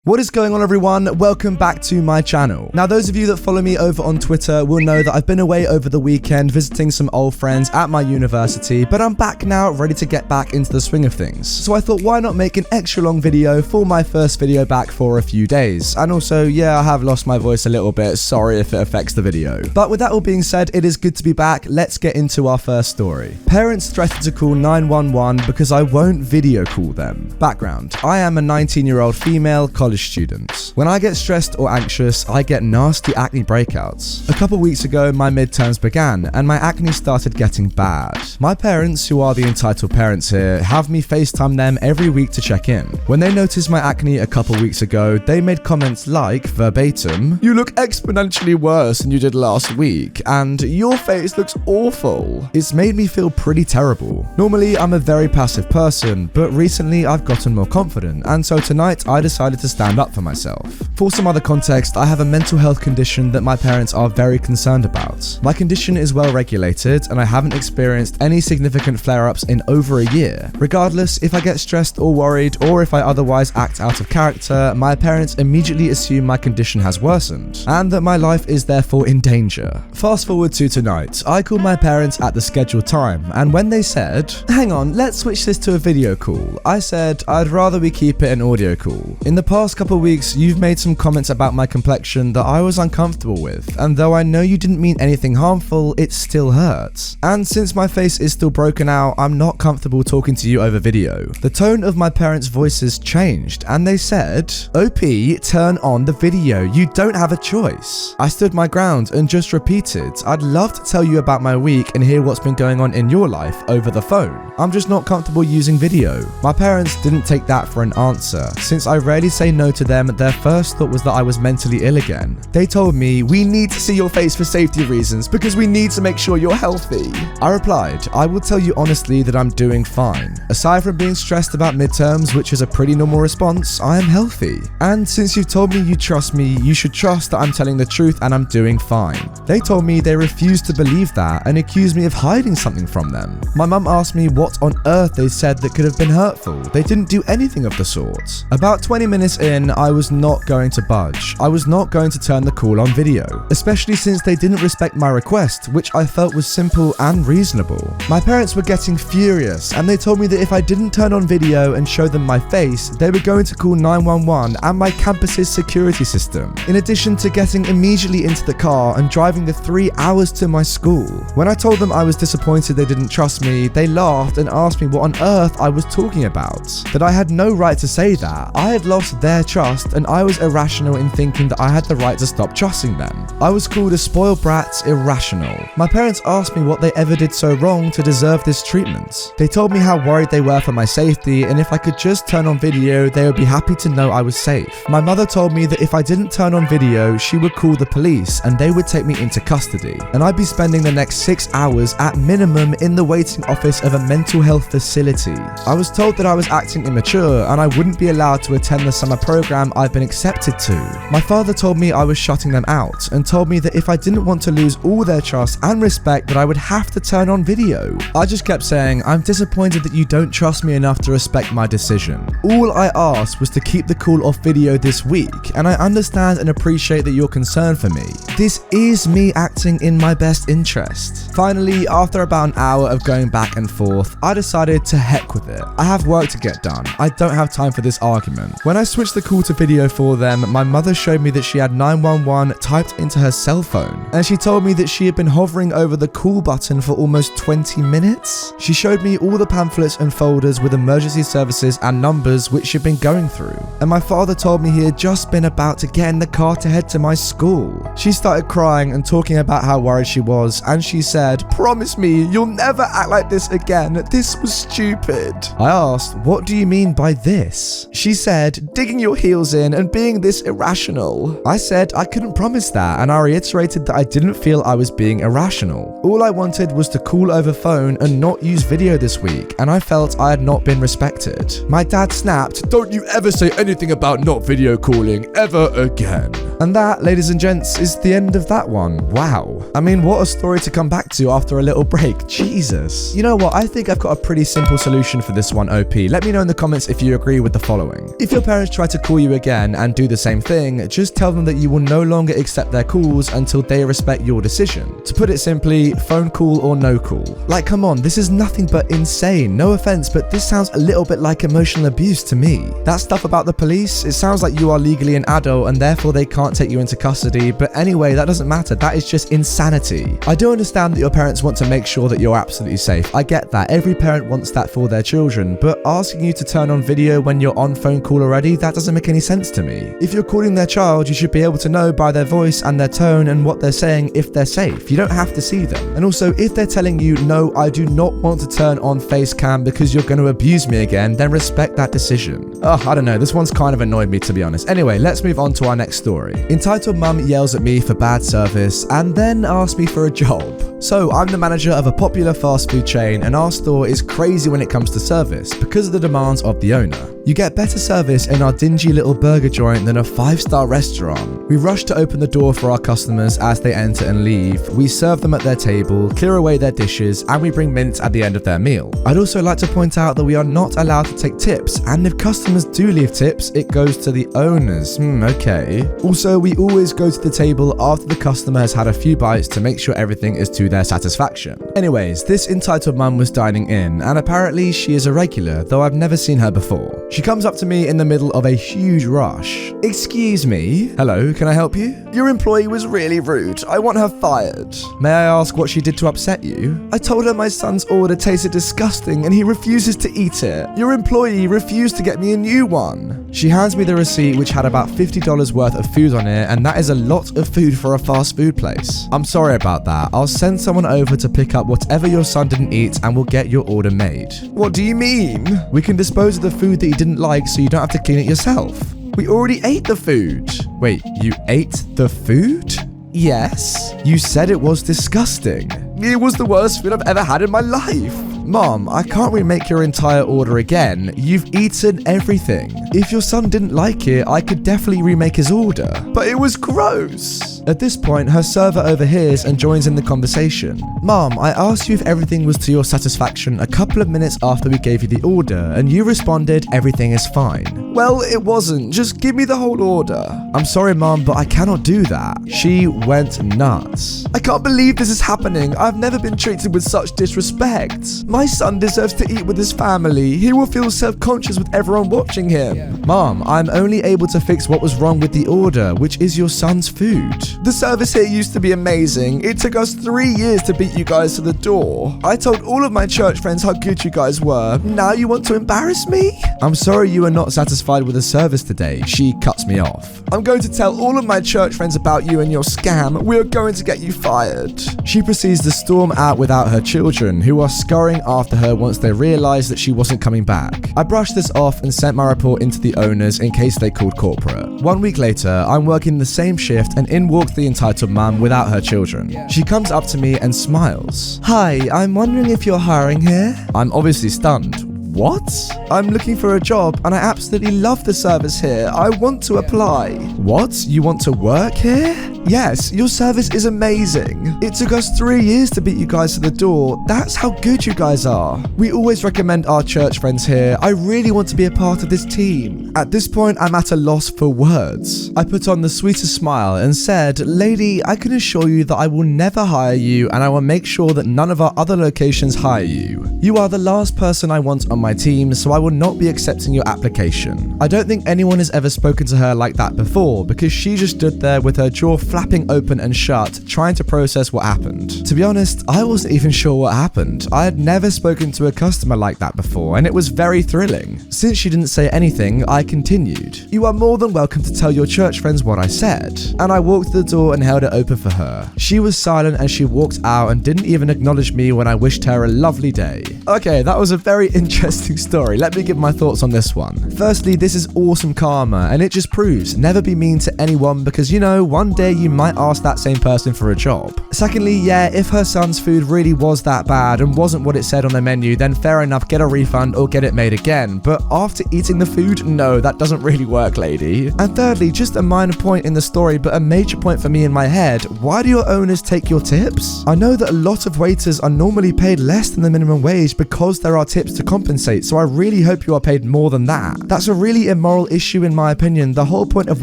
What is going on, everyone? Welcome back to my channel. Now, those of you that follow me over on Twitter will know that I've been away over the weekend visiting some old friends at my university, but I'm back now, ready to get back into the swing of things. So I thought, why not make an extra long video for my first video back for a few days? And also, yeah, I have lost my voice a little bit. Sorry if it affects the video. But with that all being said, it is good to be back. Let's get into our first story. Parents threatened to call 911 because I won't video call them. Background: I am a 19-year-old female college student. When I get stressed or anxious, I get nasty acne breakouts. A couple weeks ago, my midterms began and my acne started getting bad. My parents, who are the entitled parents here, have me FaceTime them every week to check in. When they noticed my acne a couple weeks ago, they made comments like, verbatim, "You look exponentially worse than you did last week, and your face looks awful." It's made me feel pretty terrible. Normally, I'm a very passive person, but recently I've gotten more confident, and so tonight I decided to stand up for myself. For some other context, I have a mental health condition that my parents are very concerned about. My condition is well regulated and I haven't experienced any significant flare-ups in over a year. Regardless, if I get stressed or worried, or if I otherwise act out of character, my parents immediately assume my condition has worsened and that my life is therefore in danger. Fast forward to tonight. I called my parents at the scheduled time, and when they said, "Hang on, let's switch this to a video call," I said, "I'd rather we keep it an audio call. In the past couple weeks, you've made some comments about my complexion that I was uncomfortable with, and though I know you didn't mean anything harmful, it still hurts. And since my face is still broken out, I'm not comfortable talking to you over video." The tone of my parents' voices changed, and they said, "OP, turn on the video. You don't have a choice." I stood my ground and just repeated, "I'd love to tell you about my week and hear what's been going on in your life over the phone. I'm just not comfortable using video." My parents didn't take that for an answer. Since I rarely say no to them, their first thought was that I was mentally ill again. They told me, "We need to see your face for safety reasons because we need to make sure you're healthy." I replied, "I will tell you honestly that I'm doing fine. Aside from being stressed about midterms, which is a pretty normal response, I am healthy. And since you've told me you trust me, you should trust that I'm telling the truth and I'm doing fine." They told me they refused to believe that and accused me of hiding something from them. My mum asked me what on earth they said that could have been hurtful. They didn't do anything of the sort. About 20 minutes in, I was not going to budge. I was not going to turn the call on video, especially since they didn't respect my request, which I felt was simple and reasonable. My parents were getting furious, and they told me that if I didn't turn on video and show them my face, they were going to call 911 and my campus's security system, in addition to getting immediately into the car and driving the 3 hours to my school. When I told them I was disappointed they didn't trust me, they laughed and asked me what on earth I was talking about, that I had no right to say that. I had lost their trust and I was irrational in thinking that I had the right to stop trusting them. I was called a spoiled brat, irrational. My parents asked me what they ever did so wrong to deserve this treatment. They told me how worried they were for my safety, and if I could just turn on video, they would be happy to know I was safe. My mother told me that if I didn't turn on video, she would call the police and they would take me into custody, and I'd be spending the next 6 hours at minimum in the waiting office of a mental health facility. I was told that I was acting immature and I wouldn't be allowed to attend the summer program I've been accepted to. My father told me I was shutting them out and told me that if I didn't want to lose all their trust and respect, that I would have to turn on video. I just kept saying, "I'm disappointed that you don't trust me enough to respect my decision. All I asked was to keep the call off video this week, and I understand and appreciate that you're concerned for me. This is me acting in my best interest." Finally, after about an hour of going back and forth, I decided to heck with it. I have work to get done. I don't have time for this argument. When I switched the call to video for them, my mother showed me that she had 911 typed into her cell phone, and she told me that she had been hovering over the call button for almost 20 minutes. She showed me all the pamphlets and folders with emergency services and numbers which she'd been going through, and my father told me he had just been about to get in the car to head to my school. She started crying and talking about how worried she was, and she said, "Promise me you'll never act like this again. This was stupid." I asked, "What do you mean by this?" She said, "Digging your heels in and being this irrational." I said I couldn't promise that, and I reiterated that I didn't feel I was being irrational. All I wanted was to call over phone and not use video this week, and I felt I had not been respected. My dad snapped, "Don't you ever say anything about not video calling ever again." And that, ladies and gents, is the end of that one. Wow. I mean, what a story to come back to after a little break. Jesus. You know what? I think I've got a pretty simple solution for this one, OP. Let me know in the comments if you agree with the following. If your parents try to call you again and do the same thing, just tell them that you will no longer accept their calls until they respect your decision. To put it simply, phone call or no call. Like, come on, this is nothing but insane. No offense, but this sounds a little bit like emotional abuse to me. That stuff about the police, it sounds like you are legally an adult and therefore they can't take you into custody, but anyway, that doesn't matter. That is just insanity. I do understand that your parents want to make sure that you're absolutely safe. I get that. Every parent wants that for their children, but asking you to turn on video when you're on phone call already, that doesn't make any sense to me. If you're calling their child, you should be able to know by their voice and their tone and what they're saying if they're safe. You don't have to see them. And also, if they're telling you, no, I do not want to turn on FaceCam because you're going to abuse me again, then respect that decision. Oh, I don't know. This one's kind of annoyed me, to be honest. Anyway, let's move on to our next story. Entitled Mum Yells at Me for Bad Service and then asks me for a job. So, I'm the manager of a popular fast food chain and our store is crazy when it comes to service because of the demands of the owner. You get better service in our dingy little burger joint than a 5-star restaurant. We rush to open the door for our customers as they enter and leave. We serve them at their table, clear away their dishes, and we bring mints at the end of their meal. I'd also like to point out that we are not allowed to take tips, and if customers do leave tips, it goes to the owners. Okay. Also, we always go to the table after the customer has had a few bites to make sure everything is to their satisfaction. Anyways, this entitled mum was dining in, and apparently she is a regular, though I've never seen her before. She comes up to me in the middle of a huge rush. Excuse me. Hello, can I help you? Your employee was really rude. I want her fired. May I ask what she did to upset you? I told her my son's order tasted disgusting and he refuses to eat it. Your employee refused to get me a new one. She hands me the receipt which had about $50 worth of food on it, and that is a lot of food for a fast food place. I'm sorry about that. I'll send someone over to pick up whatever your son didn't eat and we'll get your order made. What do you mean? We can dispose of the food that you didn't like so you don't have to clean it yourself. We already ate the food. Wait, you ate the food? Yes. You said it was disgusting. It was the worst food I've ever had in my life. Mom, I can't remake your entire order again. You've eaten everything. If your son didn't like it, I could definitely remake his order. But it was gross. At this point, her server overhears and joins in the conversation. Mom, I asked you if everything was to your satisfaction a couple of minutes after we gave you the order, and you responded, everything is fine. Well, it wasn't. Just give me the whole order. I'm sorry, Mom, but I cannot do that. She went nuts. I can't believe this is happening. I've never been treated with such disrespect. My son deserves to eat with his family. He will feel self-conscious with everyone watching him. Yeah. Mom, I'm only able to fix what was wrong with the order, which is your son's food. The service here used to be amazing. It took us 3 years to beat you guys to the door. I told all of my church friends how good you guys were. Now you want to embarrass me? I'm sorry you are not satisfied with the service today. She cuts me off. I'm going to tell all of my church friends about you and your scam. We are going to get you fired. She proceeds to storm out without her children, who are scurrying after her once they realized that she wasn't coming back. I brushed this off and sent my report into the owners in case they called corporate. 1 week later, I'm working the same shift and in walks the entitled mum without her children. She comes up to me and smiles. Hi, I'm wondering if you're hiring here? I'm obviously stunned. What? I'm looking for a job and I absolutely love the service here. I want to apply. What? You want to work here? Yes, your service is amazing. It took us 3 years to beat you guys to the door. That's how good you guys are. We always recommend our church friends here. I really want to be a part of this team. At this point, I'm at a loss for words. I put on the sweetest smile and said, Lady, I can assure you that I will never hire you and I will make sure that none of our other locations hire you. You are the last person I want on my team, so I will not be accepting your application. I don't think anyone has ever spoken to her like that before because she just stood there with her jaw flapping open and shut, trying to process what happened. To be honest, I wasn't even sure what happened. I had never spoken to a customer like that before, and it was very thrilling. Since she didn't say anything, I continued. You are more than welcome to tell your church friends what I said. And I walked to the door and held it open for her. She was silent as she walked out and didn't even acknowledge me when I wished her a lovely day. Okay, that was a very interesting story. Let me give my thoughts on this one. Firstly, this is awesome karma, and it just proves never be mean to anyone because, you know, one day you might ask that same person for a job. Secondly, yeah, if her son's food really was that bad and wasn't what it said on the menu, then fair enough, get a refund or get it made again. But after eating the food, no, that doesn't really work, lady. And thirdly, just a minor point in the story, but a major point for me in my head, why do your owners take your tips? I know that a lot of waiters are normally paid less than the minimum wage because there are tips to compensate, so I really hope you are paid more than that. That's a really immoral issue in my opinion. The whole point of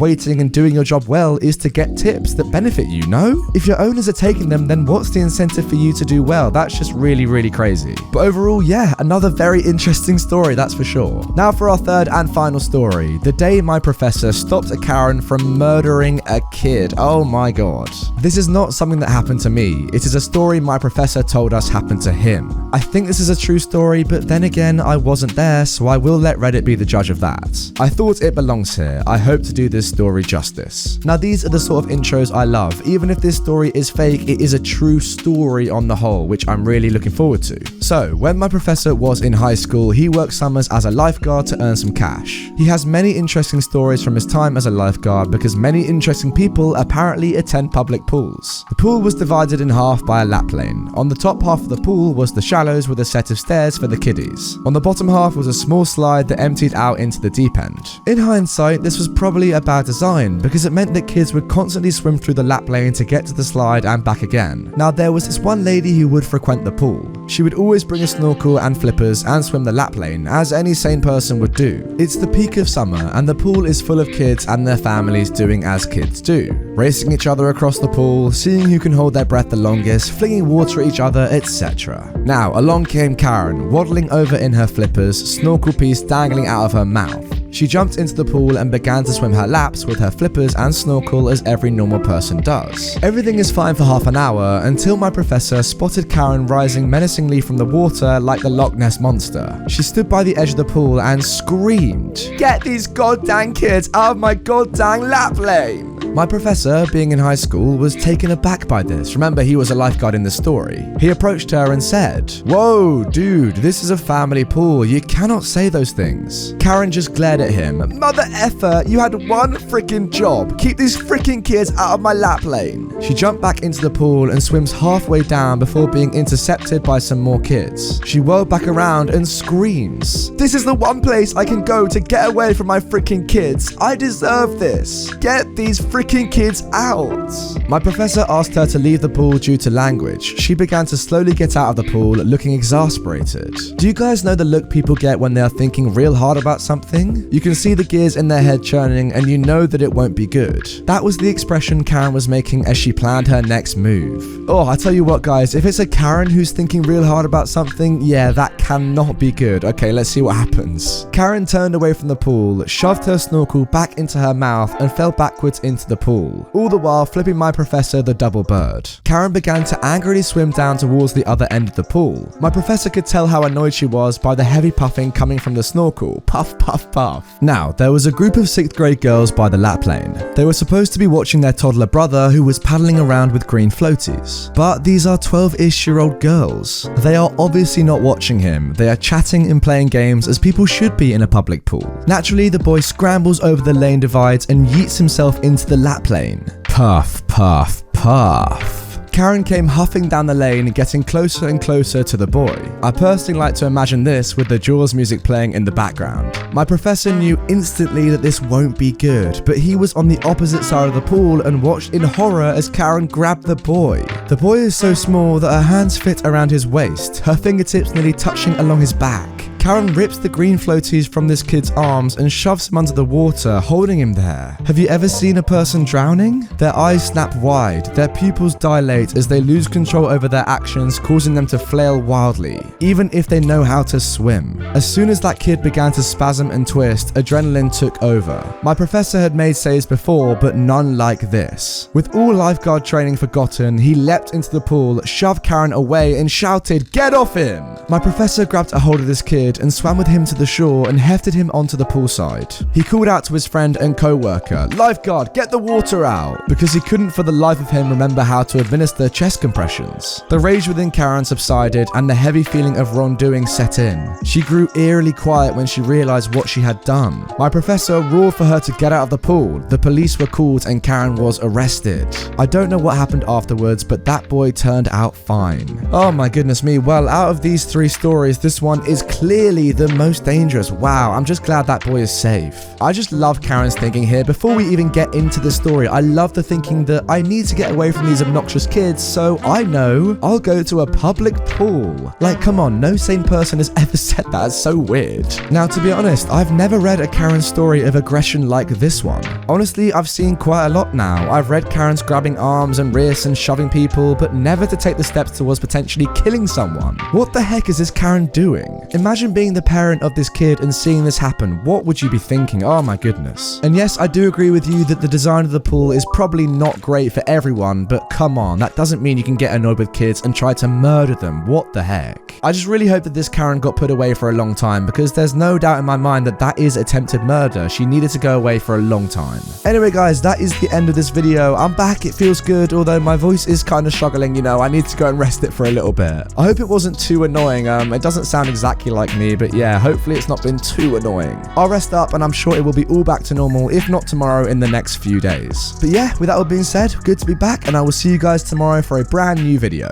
waiting and doing your job well is to get tips that benefit you, no? If your owners are taking them, then what's the incentive for you to do well? That's just really, really crazy. But overall, yeah, another very interesting story, that's for sure. Now for our third and final story. The day my professor stopped a Karen from murdering a kid. Oh my god. This is not something that happened to me. It is a story my professor told us happened to him. I think this is a true story, but then again, I wasn't there, so I will let Reddit be the judge of that. I thought it belongs here. I hope to do this story justice. Now these are the sort of intros I love. Even if this story is fake, it is a true story on the whole, which I'm really looking forward to. So, when my professor was in high school, he worked summers as a lifeguard to earn some cash. He has many interesting stories from his time as a lifeguard because many interesting people apparently attend public pools. The pool was divided in half by a lap lane. On the top half of the pool was the shallows with a set of stairs for the kiddies. On the bottom half was a small slide that emptied out into the deep end. In hindsight, this was probably a bad design because it meant that kids would constantly swim through the lap lane to get to the slide and back again. Now there was this one lady who would frequent the pool. She would always bring a snorkel and flippers and swim the lap lane, as any sane person would do. It's the peak of summer and the pool is full of kids and their families doing as kids do. Racing each other across the pool, seeing who can hold their breath the longest, flinging water at each other, etc. Now along came Karen, waddling over in her flippers, snorkel piece dangling out of her mouth. She jumped into the pool and began to swim her laps with her flippers and snorkel as every normal person does. Everything is fine for half an hour until my professor spotted Karen rising menacingly from the water like the Loch Ness Monster. She stood by the edge of the pool and screamed, "Get these goddamn kids out of my goddamn lap lane!" My professor, being in high school, was taken aback by this. Remember, he was a lifeguard in the story. He approached her and said, "Whoa, dude, this is a family pool. You cannot say those things." Karen just glared at him. "Mother effer, you had one freaking job. Keep these freaking kids out of my lap lane." She jumped back into the pool and swims halfway down before being intercepted by some more kids. She whirled back around and screams, "This is the one place I can go to get away from my freaking kids. I deserve this. Get these freaking kids out." My professor asked her to leave the pool due to language. She began to slowly get out of the pool, looking exasperated. Do you guys know the look people get when they are thinking real hard about something? You can see the gears in their head churning and you know that it won't be good. That was the expression Karen was making as she planned her next move. Oh, I tell you what guys, if it's a Karen who's thinking real hard about something, yeah, that cannot be good. Okay, let's see what happens. Karen turned away from the pool, shoved her snorkel back into her mouth and fell backwards into the pool, all the while flipping my professor the double bird. Karen began to angrily swim down towards the other end of the pool. My professor could tell how annoyed she was by the heavy puffing coming from the snorkel. Puff, puff, puff. Now, there was a group of 6th grade girls by the lap lane. They were supposed to be watching their toddler brother who was paddling around with green floaties. But these are 12-ish-year-old girls. They are obviously not watching him. They are chatting and playing games as people should be in a public pool. Naturally, the boy scrambles over the lane divides and yeets himself into the lap lane. Puff, puff, puff. Karen came huffing down the lane, getting closer and closer to the boy. I personally like to imagine this with the Jaws music playing in the background. My professor knew instantly that this won't be good, but he was on the opposite side of the pool and watched in horror as Karen grabbed the boy. The boy is so small that her hands fit around his waist, her fingertips nearly touching along his back. Karen rips the green floaties from this kid's arms and shoves him under the water, holding him there. Have you ever seen a person drowning? Their eyes snap wide, their pupils dilate as they lose control over their actions, causing them to flail wildly, even if they know how to swim. As soon as that kid began to spasm and twist, adrenaline took over. My professor had made saves before, but none like this. With all lifeguard training forgotten, he leapt into the pool, shoved Karen away and shouted, "Get off him!" My professor grabbed a hold of this kid kid and swam with him to the shore and hefted him onto the poolside. He called out to his friend and co-worker, "Lifeguard, get the water out!" because he couldn't for the life of him remember how to administer chest compressions. The rage within Karen subsided and the heavy feeling of wrongdoing set in. She grew eerily quiet when she realized what she had done. My professor roared for her to get out of the pool. The police were called and Karen was arrested. I don't know what happened afterwards, but that boy turned out fine. Oh my goodness me. Well, out of these 3 stories, this one is clearly the most dangerous. Wow, I'm just glad that boy is safe. I just love Karen's thinking here. Before we even get into the story, I love the thinking that I need to get away from these obnoxious kids, so I know I'll go to a public pool. Like, come on, no sane person has ever said that. It's so weird. Now, to be honest, I've never read a Karen story of aggression like this one. Honestly, I've seen quite a lot now. I've read Karen's grabbing arms and wrists and shoving people, but never to take the steps towards potentially killing someone. What the heck is this Karen doing? Imagine being the parent of this kid and seeing this happen. What would you be thinking? Oh my goodness. And yes, I do agree with you that the design of the pool is probably not great for everyone, but come on, that doesn't mean you can get annoyed with kids and try to murder them. What the heck? I just really hope that this Karen got put away for a long time, because there's no doubt in my mind that that is attempted murder. She needed to go away for a long time. Anyway guys, that is the end of this video. I'm back, it feels good, although my voice is kind of struggling, you know, I need to go and rest it for a little bit. I hope it wasn't too annoying. It doesn't sound exactly like me, but yeah, hopefully it's not been too annoying. I'll rest up and I'm sure it will be all back to normal, if not tomorrow, in the next few days. But yeah, with that all being said, good to be back, and I will see you guys tomorrow for a brand new video.